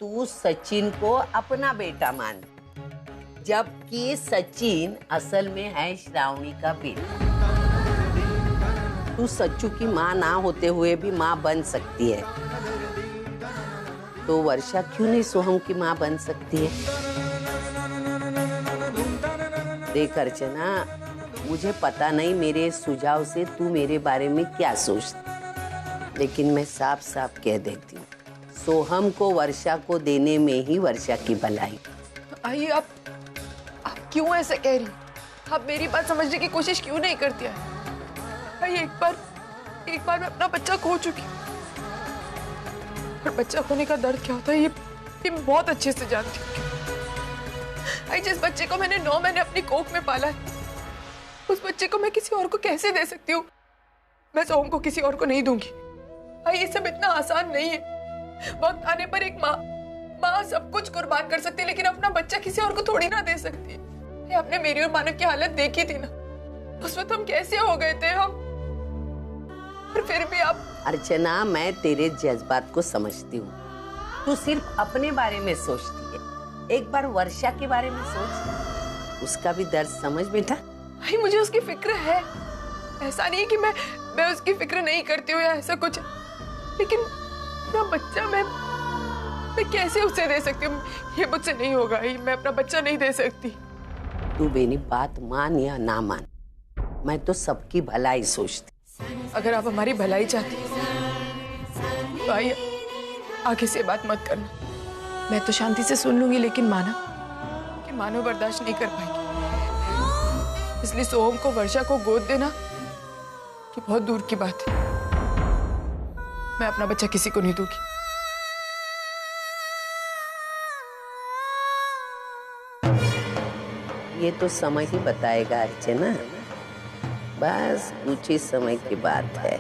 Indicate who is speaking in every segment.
Speaker 1: तू सचिन को अपना बेटा मान, जबकि सचिन असल में है श्रावणी का बेटा। तू सच्चू की माँ ना होते हुए भी माँ बन सकती है, तो वर्षा क्यों नहीं सोहम की माँ बन सकती है? देख अर्चना, मुझे पता नहीं मेरे सुझाव से तू मेरे बारे में क्या सोचती, लेकिन मैं साफ साफ कह देती हूँ, सोहम को वर्षा को देने में ही वर्षा की भलाई।
Speaker 2: आइए, आप क्यों ऐसे कह रही? आप मेरी बात समझने की कोशिश क्यों नहीं करती है? भाई एक बार मैं अपना बच्चा खो चुकी हूँ, और बच्चा खोने का दर्द क्या होता है ये मैं बहुत अच्छे से जानती हूँ। भाई जिस बच्चे को मैंने 9 महीने अपनी कोख में पाला है, उस बच्चे को मैं किसी और को कैसे दे सकती हूँ? मैं सोहम को किसी और को नहीं दूंगी। भाई ये सब इतना आसान नहीं है। वक्त आने पर एक माँ सब कुछ कुर्बान कर सकती है, लेकिन अपना बच्चा किसी और को थोड़ी ना दे सकती है। आपने मेरी और मानव की हालत देखी थी ना, उस वक्त हम कैसे हो गए थे हम, और फिर भी आप।
Speaker 1: अर्चना, मैं तेरे जज्बात को समझती हूँ, तू सिर्फ अपने बारे में सोचती है, एक बार वर्षा के बारे में सोच, उसका भी दर्द समझ बेटा।
Speaker 2: भाई मुझे उसकी फिक्र है, ऐसा नहीं कि मैं उसकी फिक्र नहीं करती हूँ या ऐसा कुछ, लेकिन अपना बच्चा मैं कैसे उसे दे सकती हूँ? ये मुझसे नहीं होगा, मैं अपना बच्चा नहीं दे सकती।
Speaker 1: तू मेरी बात मान या ना मान, मैं तो सबकी भलाई सोचती।
Speaker 2: अगर आप हमारी भलाई चाहती तो आइए, आगे से बात मत करना। मैं तो शांति से सुन लूंगी, लेकिन मानो बर्दाश्त नहीं कर पाएगी। इसलिए सोहम को वर्षा को गोद देना कि बहुत दूर की बात है। मैं अपना बच्चा किसी को नहीं दूंगी।
Speaker 1: ये तो समय ही बताएगा अर्चना, बस कुछ ही समय की बात है।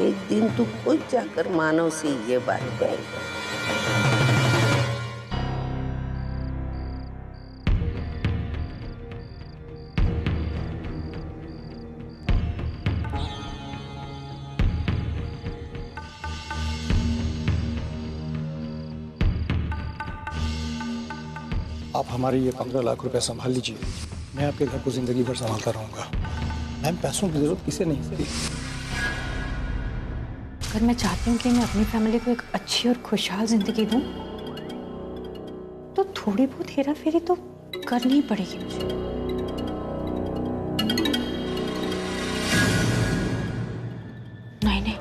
Speaker 1: एक दिन तू खुद जाकर मानव से ये बात कहेगा।
Speaker 3: आप हमारे ये 15 लाख रुपए संभाल लीजिए, मैं आपके घर को जिंदगी भर संभालता रहूंगा। मैम, पैसों की जरूरत किसे नहीं होती।
Speaker 4: अगर मैं चाहती हूँ कि मैं अपनी फैमिली को एक अच्छी और खुशहाल जिंदगी दूँ, तो थोड़ी बहुत हेरा फेरी तो करनी ही पड़ेगी मुझे। नहीं,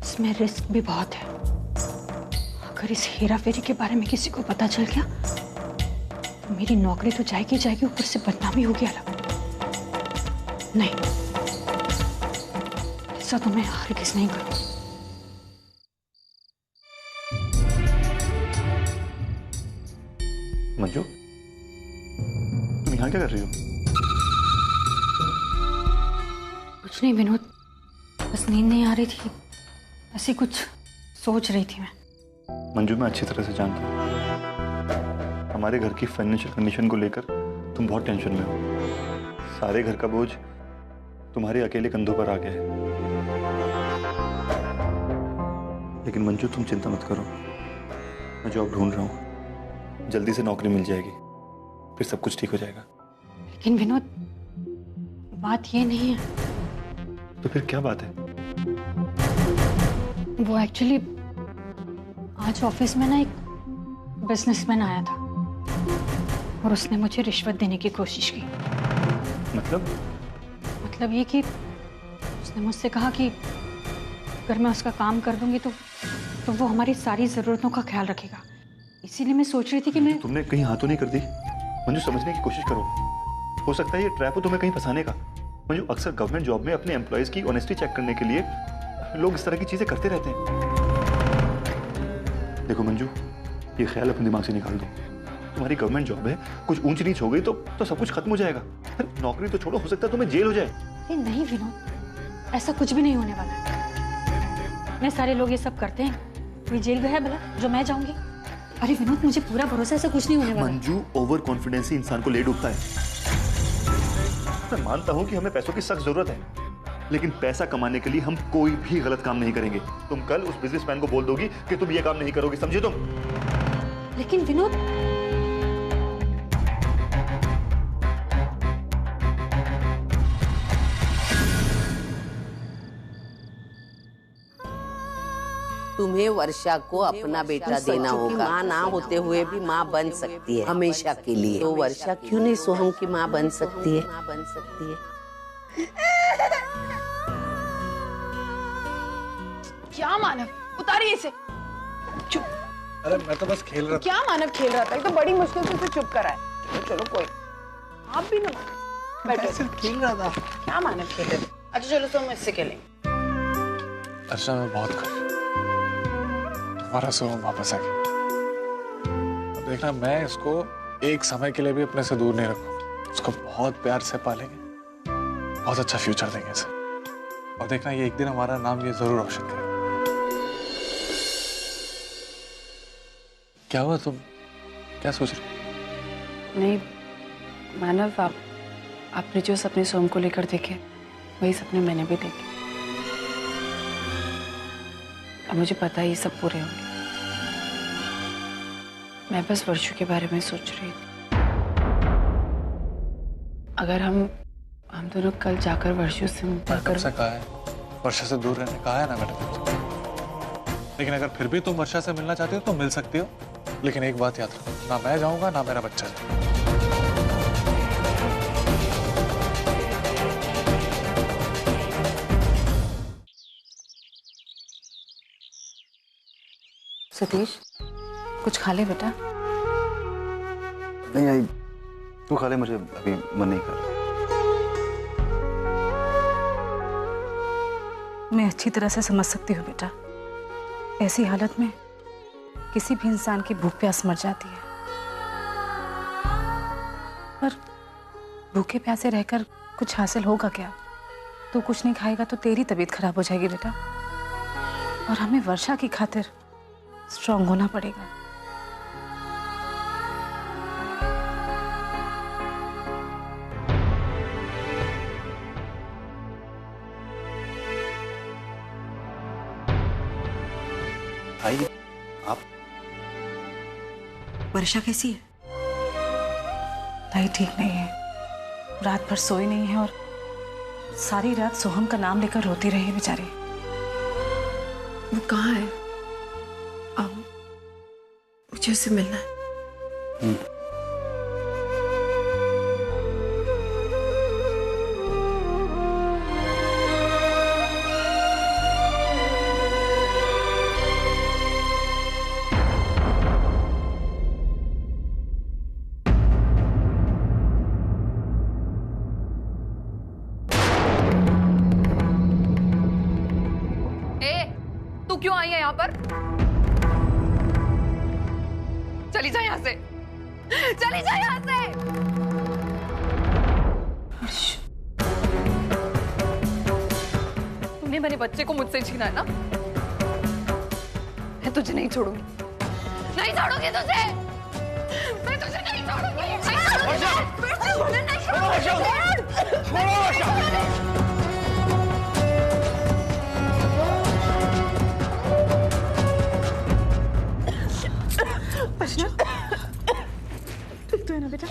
Speaker 4: इसमें रिस्क भी बहुत है। अगर इस हेरा फेरी के बारे में किसी को पता चल गया, मेरी नौकरी तो जाएगी, ऊपर से बदनामी होगी अलग। नहीं, ऐसा तो मैं हरगिज़ नहीं करूंगी।
Speaker 5: मंजू, तुम यहाँ क्या कर रही हो?
Speaker 4: कुछ नहीं विनोद, बस नींद नहीं आ रही थी, ऐसी कुछ सोच रही थी मैं।
Speaker 5: मंजू, मैं अच्छी तरह से जानता हूँ हमारे घर की फाइनेंशियल कंडीशन को लेकर तुम बहुत टेंशन में हो। सारे घर का बोझ तुम्हारे अकेले कंधों पर आ गया है। लेकिन मंजू, तुम चिंता मत करो, मैं जॉब ढूंढ रहा हूँ, जल्दी से नौकरी मिल जाएगी, फिर सब कुछ ठीक हो जाएगा।
Speaker 4: लेकिन विनोद, बात ये नहीं है।
Speaker 5: तो फिर क्या बात है?
Speaker 4: वो एक्चुअली आज ऑफिस में ना एक बिजनेसमैन आया था और उसने मुझे रिश्वत देने की कोशिश की। मतलब ये कि उसने मुझसे कहा कि अगर मैं उसका काम कर दूंगी तो वो हमारी सारी जरूरतों का ख्याल रखेगा। इसीलिए मैं सोच रही थी कि मैं।
Speaker 5: तुमने कहीं हाथों नहीं कर दी? मंजू, समझने की कोशिश करो, हो सकता है ये ट्रैप हो तुम्हें कहीं फंसाने का। मंजू, अक्सर गवर्नमेंट जॉब में अपने एम्प्लॉयज की ऑनेस्टी चेक करने के लिए लोग इस तरह की चीजें करते रहते हैं। देखो मंजू, ये ख्याल अपने दिमाग से निकाल दो। तुम्हारी गवर्नमेंट जॉब है, कुछ ऊंच नीच हो गई तो सब कुछ खत्म हो जाएगा। नौकरी तो छोड़ो, हो सकता है तुम्हें जेल हो जाए।
Speaker 4: नहीं विनोद, ऐसा कुछ भी नहीं होने वाला है। इतने सारे लोग ये सब करते हैं, कोई जेल गया है भला जो मैं जाऊंगी? अरे विनोद, मुझे पूरा भरोसा, ऐसा कुछ नहीं होने वाला।
Speaker 5: मंजू, ओवर कॉन्फिडेंस ही इंसान को ले डूबता है। मैं मानता हूं कि हमें पैसों की सख्त जरूरत है, लेकिन पैसा कमाने के लिए हम कोई भी गलत काम नहीं करेंगे। तुम कल उस बिजनेसमैन को बोल दोगी कि तुम ये काम नहीं करोगी, समझे तुम?
Speaker 4: लेकिन विनोद,
Speaker 1: तुम्हें वर्षा को अपना बेटा देना होगा। माँ ना होते हुए भी माँ बन सकती है हमेशा के लिए। तो वर्षा क्यों नहीं सोहम की माँ बन सकती है? माँ बन सकती है।
Speaker 2: क्या मानव, उतारिए इसे। चुप।
Speaker 3: अरे मैं तो बस खेल रहा था।
Speaker 2: क्या मानव खेल रहा था? एक तो बड़ी मुश्किल से उसे चुप कराए। चलो कोई, आप भी ना बैठो।
Speaker 3: सिर्फ खेल रहा था।
Speaker 2: क्या मानव खेल रहे थे? अच्छा चलो तो हम इससे खेलेंगे।
Speaker 3: अर्चना मैं बहुत खुश, हमारा सोहम वापस आ गया। अब देखना, मैं इसको एक समय के लिए भी अपने से दूर नहीं रखूंगा। उसको बहुत प्यार से पालेंगे, बहुत अच्छा फ्यूचर देंगे इसे। और देखना, ये एक दिन हमारा नाम ये जरूर रोशन करेगा। क्या हुआ, तुम क्या सोच रहे?
Speaker 2: नहीं मानव, आपने जो सपने सोम को लेकर देखे वही सपने मैंने भी देखे। अब मुझे पता है ये सब पूरे होंगे। मैं बस वर्षू के बारे में सोच रही थी। अगर हम दोनों कल जाकर वर्षू से मिलकर।
Speaker 3: कहा है वर्षा से दूर रहने कहा है ना मैंने। लेकिन अगर फिर भी तुम वर्षा से मिलना चाहती हो तो मिल सकती हो, लेकिन एक बात याद रखो, ना मैं जाऊंगा ना मेरा बच्चा जाएगा।
Speaker 6: सतीश, कुछ खा ले बेटा।
Speaker 5: नहीं आई, तू खा ले, मुझे अभी मन नहीं कर रहा।
Speaker 6: मैं अच्छी तरह से समझ सकती हूँ बेटा, ऐसी हालत में किसी भी इंसान की भूख प्यास मर जाती है। पर भूखे प्यासे रहकर कुछ हासिल होगा क्या? तू कुछ नहीं खाएगा तो तेरी तबीयत खराब हो जाएगी बेटा। और हमें वर्षा की खातिर स्ट्रांग होना पड़ेगा।
Speaker 5: आई, आप?
Speaker 6: वर्षा कैसी है? ताई ठीक नहीं है, रात भर सोई नहीं है और सारी रात सोहम का नाम लेकर रोती रही बेचारी।
Speaker 2: वो कहाँ है? मुझे उससे मिलना है। तू क्यों आई है यहाँ पर? चली जा यहाँ से, चली जा यहाँ से। तूने मेरे बच्चे को मुझसे छीना है ना? मैं तुझे नहीं छोड़ूंगी, नहीं छोड़ूंगी तुझे, मैं तुझे नहीं छोड़ूंगी,
Speaker 6: तो है ना बेटा?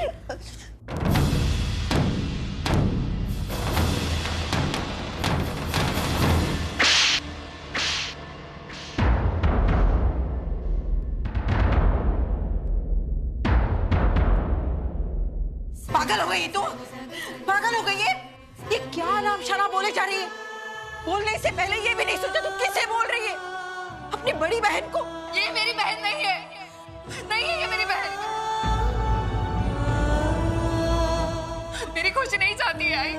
Speaker 7: पागल हो गई तू? पागल हो गई है? ये क्या नाम शराब बोले जा रही है? बोलने से पहले ये भी नहीं सोचा तू किससे बोल रही है? अपनी बड़ी बहन को?
Speaker 2: ये मेरी बहन नहीं है, नहीं है ये मेरी बहन। मेरी खुशी नहीं चाहती है आई,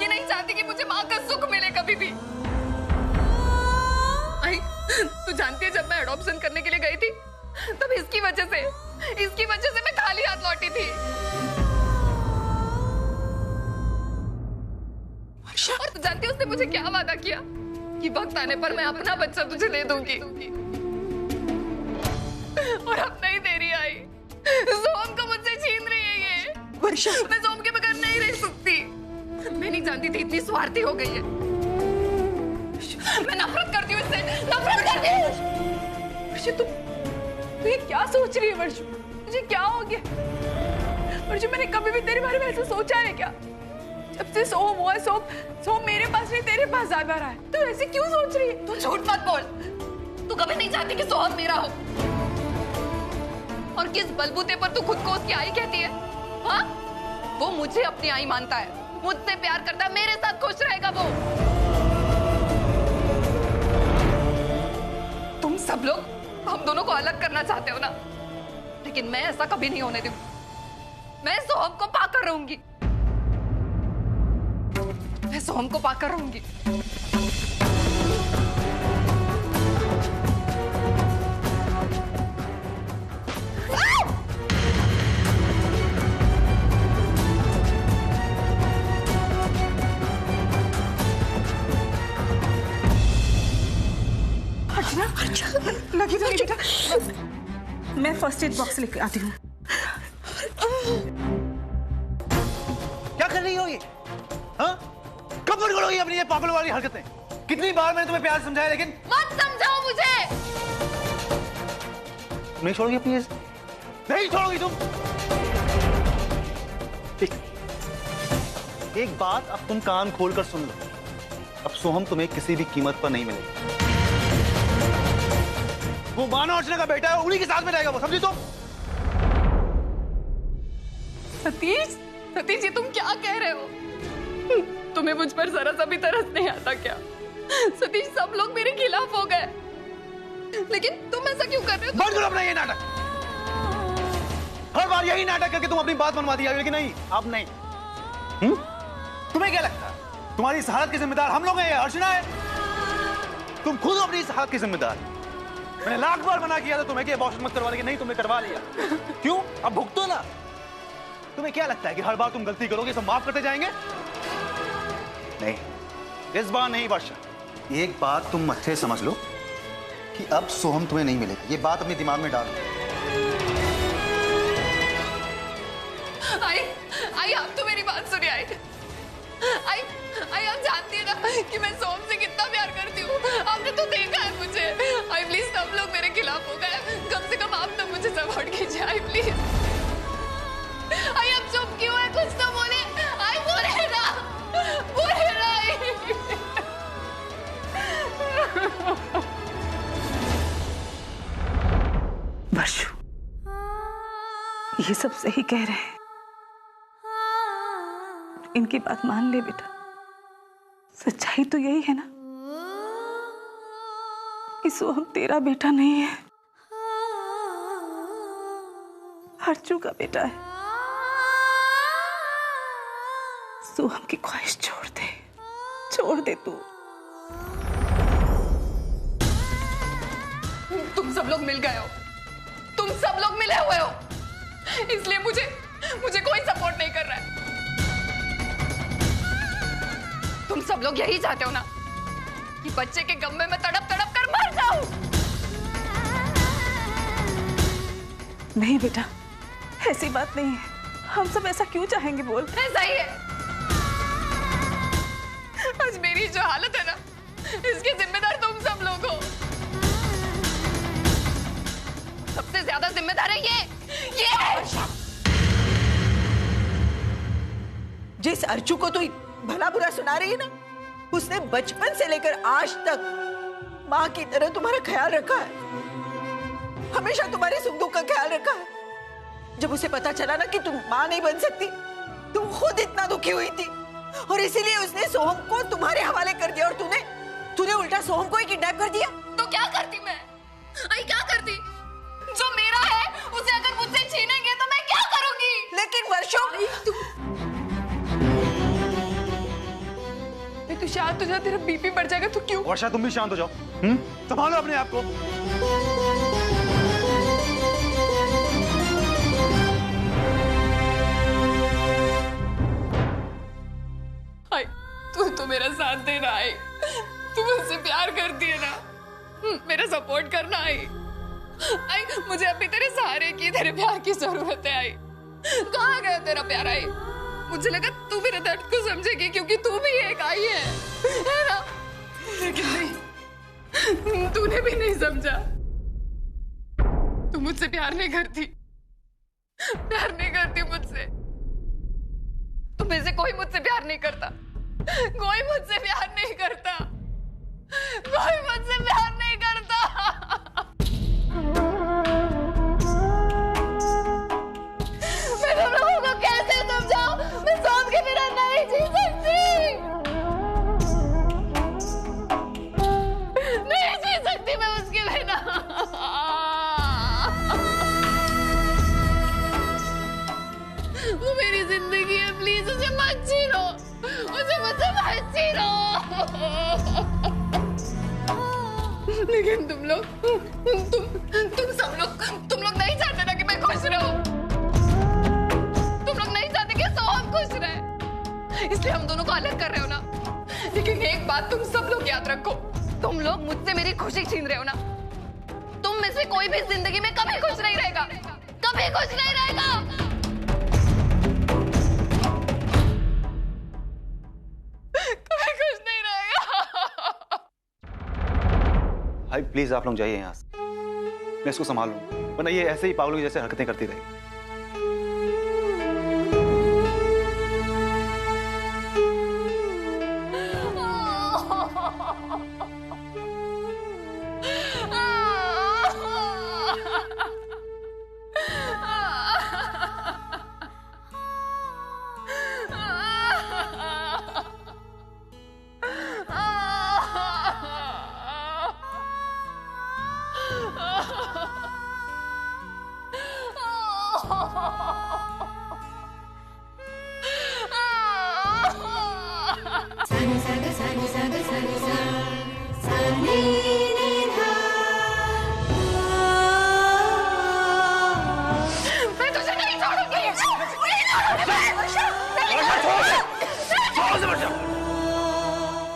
Speaker 2: ये नहीं चाहती कि मुझे माँ का सुख मिले कभी भी। आई, तू जानती है जब मैं एडॉप्शन करने के लिए गई थी तब इसकी वजह से मैं खाली हाथ लौटी थी। और तू जानती है उसने मुझे क्या वादा किया कि वक्त आने पर मैं अपना बच्चा तुझे दे दूंगी, और अब नहीं दे रही आई। सोम को मुझसे छीन रही है ये।
Speaker 7: वर्षा,
Speaker 2: मैं सोम के बगैर नहीं रह सकती। मैं नहीं जानती थी इतनी स्वार्थी हो गई है। मैं नफरत करती हूँ इससे, नफरत करती हूँ। वर्षा तू ये क्या सोच रही है वर्षा? मुझे क्या हो गया? वर्षा मैंने कभी भी तेरे बारे में ऐसा सोचा है क्या? जब से सोहम हुआ है, सोहम मेरे पास नहीं तेरे पास ज्यादा रहा है। तू ऐसे क्यों सोच रही है?
Speaker 8: तू झूठ मत बोल। तू कभी नहीं चाहती कि सोहम मेरा हो। और किस बलबूते पर तू खुद को उसकी आई कहती है? हाँ? वो मुझे अपनी आई मानता है, मुझसे प्यार करता है, मेरे साथ खुश रहेगा वो। तुम सब लोग हम दोनों को अलग करना चाहते हो ना, लेकिन मैं ऐसा कभी नहीं होने दूंगी। मैं सोहम को पाकर रहूंगी, मैं सोहम को पाकर रहूंगी।
Speaker 6: लगी तो नहीं बेटा, मैं फर्स्ट एड बॉक्स लेके आती हूँ।
Speaker 9: क्या कर रही हो ये? हाँ? कब बंद करोगी अपनी ये पागल वाली हरकतें? कितनी बार मैंने तुम्हें प्यार समझाया, लेकिन
Speaker 8: मत समझाओ मुझे।
Speaker 9: नहीं छोड़ोगी अपनी ये? नहीं छोड़ोगी तुम? एक बात अब तुम कान खोलकर सुन लो, अब सोहम तुम्हें किसी भी कीमत पर नहीं मिलेगा। वो मानो अर्चना का बेटा है, उन्हीं के साथ में रहेगा वो, समझी तुम?
Speaker 2: सतीश, सतीश ये तुम क्या कह रहे हो? तुम्हें मुझ पर जरा सा भी तरस नहीं आता क्या? सतीश सब लोग मेरे खिलाफ हो गए, लेकिन तुम ऐसा क्यों कर रहे हो?
Speaker 9: बंद करो अपना ये नाटक। हर बार यही नाटक करके तुम अपनी बात मनवा दिया, लेकिन नहीं, अब नहीं। तुम्हें क्या लगता है तुम्हारी इस हालत के जिम्मेदार हम लोग हैं या अर्चना है? तुम खुद अपनी इस हालत के जिम्मेदार। मैंने लाख बार मना किया था तुम्हें कि अबॉर्शन मत करवा, लेकिन नहीं, तुमने करवा लिया। क्यों? अब भुगतो ना। तुम्हें क्या लगता है कि हर बार तुम गलती करोगे सब माफ करते जाएंगे? नहीं, इस बार नहीं वर्षा। एक बात तुम अच्छे समझ लो कि अब सोहम तुम्हें नहीं मिलेगा, ये बात अपने दिमाग में डालो।
Speaker 2: आई आप तो मेरी बात सुनिए। आई आप जानती है ना कि मैं सोहम से कितना प्यार करती हूँ। आपने तो देखा है मुझे। आई प्लीज, सब लोग मेरे खिलाफ हो गए, कम से कम आप तो मुझे सपोर्ट कीजिए। आई प्लीज। आई आप चुप क्यों है? कुछ तो बोले। आई बोले ना, बोले ना।
Speaker 6: वर्षु, ये सब सही कह रहे हैं, इनकी बात मान ले बेटा। सच्चाई तो यही है ना कि सोहम तेरा बेटा नहीं है, अर्चू का बेटा है। सोहम की ख्वाहिश छोड़ दे, छोड़ दे तू।
Speaker 2: तुम सब लोग मिल गए हो, तुम सब लोग मिले हुए हो, इसलिए मुझे कोई सपोर्ट नहीं कर रहा है।
Speaker 8: तुम सब लोग यही चाहते हो ना कि बच्चे के गम में मैं तड़प तड़प कर मर जाऊं।
Speaker 6: नहीं बेटा, ऐसी बात नहीं है। हम सब ऐसा क्यों चाहेंगे बोल?
Speaker 2: ऐसा ही है। आज मेरी जो हालत है ना, इसके जिम्मेदार तुम सब लोग हो।
Speaker 8: सबसे ज्यादा जिम्मेदार है ये है।
Speaker 7: जिस अर्चू को तो भला बुरा सुना रही है ना, उसने बचपन से लेकर आज तक माँ की तरह तुम्हारा ख्याल रखा है, हमेशा तुम्हारे सुख दुख का ख्याल रखा है। जब उसे पता चला ना कि तुम माँ नहीं बन सकती, तुम खुद इतना दुखी हुई थी, और इसीलिए उसने सोहम को तुम्हारे हवाले कर दिया, और तूने उल्टा सोहम को ही किडनैप कर दिया।
Speaker 8: तो क्या करती मैं? आई क्या करती? जो मेरा है उसे अगर मुझसे छीनेंगे तो मैं क्या करूंगी?
Speaker 7: लेकिन वर्षों
Speaker 2: तू शांत हो जा, तेरा बीपी बढ़ जाएगा। तू क्यों?
Speaker 5: वर्षा तुम भी शांत हो जाओ, संभालो अपने आप को।
Speaker 2: आई, तू तो मेरा साथ देना। आई, तू मुझसे प्यार करती है ना, मेरा सपोर्ट करना। आई, मुझे अभी तेरे सहारे की, तेरे प्यार की जरूरत है। आई, कहाँ गया तेरा प्यार? आई, मुझे लगा तू मेरे दर्द को समझेगी, क्योंकि तू भी एक आई है ना? लेकिन नहीं,
Speaker 8: तूने भी नहीं समझा। तू मुझसे प्यार नहीं करती मुझसे। तुम में से कोई मुझसे प्यार नहीं करता, कोई मुझसे प्यार नहीं करता, कोई मुझसे प्यार नहीं करता। मैं तुम लोगों को कैसे समझाऊं? मैं सोम के बिना नहीं जी सकती, नहीं जी सकती मैं उसके बिना। वो मेरी जिंदगी है, प्लीज उसे मत छीनो, उसे मुझसे मत छीनो। लेकिन तुम लोग नहीं चाहते ना कि मैं खुश रहूं। तुम लोग नहीं चाहते कि सोहम खुश रहे, इसलिए हम दोनों को अलग कर रहे हो ना। लेकिन एक बात तुम सब लोग याद रखो, तुम लोग मुझसे मेरी खुशी छीन रहे हो ना। तुम में से कोई भी जिंदगी में कभी खुश नहीं रहेगा, कभी खुश नहीं रहेगा।
Speaker 9: भाई प्लीज आप लोग जाइए यहाँ से, मैं इसको संभाल लूंगा, वरना ये ऐसे ही पागलों की जैसे हरकतें करती रहेगी।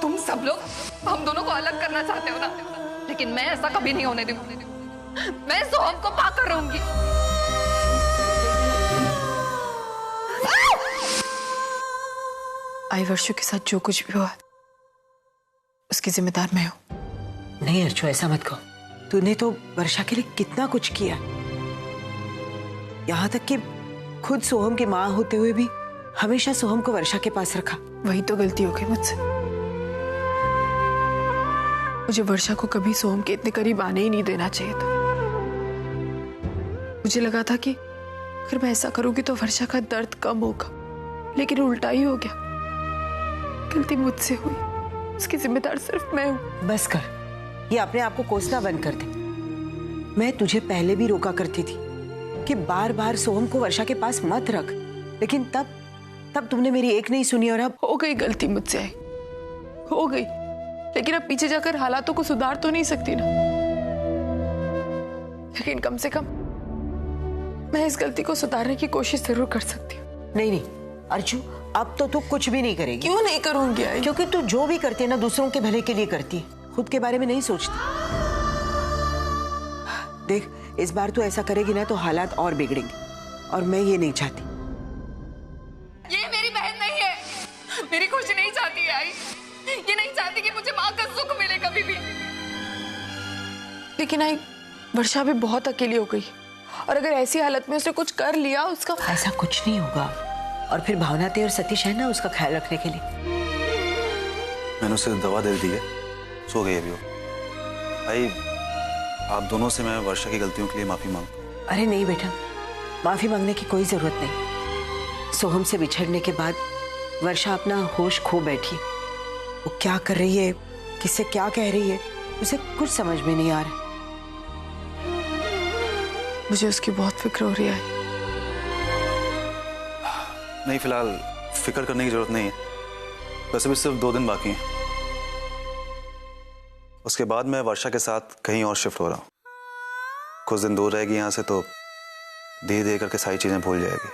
Speaker 8: तुम सब लोग हम दोनों को अलग करना चाहते हो ना, लेकिन मैं ऐसा कभी नहीं होने दूंगी। मैं सोहम को पाकर रहूंगी।
Speaker 2: आई वर्षों के साथ जो कुछ भी हुआ उसकी जिम्मेदार मैं हूं।
Speaker 7: नहीं अर्चो, ऐसा मत कहो। तूने तो वर्षा के लिए कितना कुछ किया, यहाँ तक कि खुद सोहम की माँ होते हुए भी हमेशा सोहम को वर्षा के पास रखा।
Speaker 2: वही तो गलती हो गई मुझसे। मुझे वर्षा को कभी सोहम के इतने करीब आने ही नहीं देना चाहिए था। मुझे लगा था कि अगर मैं ऐसा करूंगी तो वर्षा का दर्द कम होगा, लेकिन उल्टा ही हो गया। गलती मुझसे हुई, उसकी जिम्मेदार सिर्फ मैं हूं।
Speaker 7: बस कर, ये अपने आप को कोसना बंद कर दे। मैं तुझे पहले भी रोका करती थी कि बार बार सोहम को वर्षा के पास मत रख, लेकिन तब तुमने मेरी एक नहीं सुनी और अब
Speaker 2: हो गई गलती मुझसे, आई हो गई, लेकिन अब पीछे जाकर हालातों को सुधार तो नहीं सकती ना। लेकिन कम से कम मैं इस गलती को सुधारने की कोशिश जरूर कर सकती हूँ।
Speaker 7: नहीं अर्चू, अब तो तू कुछ भी नहीं करेगी।
Speaker 2: क्यों नहीं करूंगी आई?
Speaker 7: क्योंकि तू जो भी करती है ना दूसरों के भले के लिए करती है, खुद के बारे में नहीं सोचती। देख, इस बार तू ऐसा करेगी ना तो हालात और बिगड़ेंगे, और मैं ये नहीं चाहती।
Speaker 8: ये मेरी बहन नहीं है, मेरी खुशी नहीं चाहती है आई। ये नहीं चाहती कि मुझे माँ का सुख मिले कभी भी।
Speaker 2: लेकिन आई, वर्षा भी बहुत अकेली हो गई, और अगर ऐसी हालत में उसने कुछ कर लिया उसका
Speaker 7: ऐसा कुछ नहीं होगा। और फिर भावनाते और सतीश है ना उसका ख्याल रखने के लिए।
Speaker 5: मैंने उसे दवा दे दी है, सो गई अभी वो। भाई आप दोनों से मैं वर्षा की गलतियों के लिए माफी मांगता हूँ।
Speaker 7: अरे नहीं बेटा, माफी मांगने की कोई जरूरत नहीं। सोहम से बिछड़ने के बाद वर्षा अपना होश खो बैठी। वो क्या कर रही है, किससे क्या कह रही है, उसे कुछ समझ में नहीं आ रहा।
Speaker 2: मुझे उसकी बहुत फिक्र हो रही है।
Speaker 5: नहीं, फिलहाल फिक्र करने की जरूरत नहीं है। वैसे भी सिर्फ 2 दिन बाकी हैं। उसके बाद मैं वर्षा के साथ कहीं और शिफ्ट हो रहा हूँ। कुछ दिन दूर रहेगी यहाँ से तो धीरे धीरे करके सारी चीजें भूल जाएगी।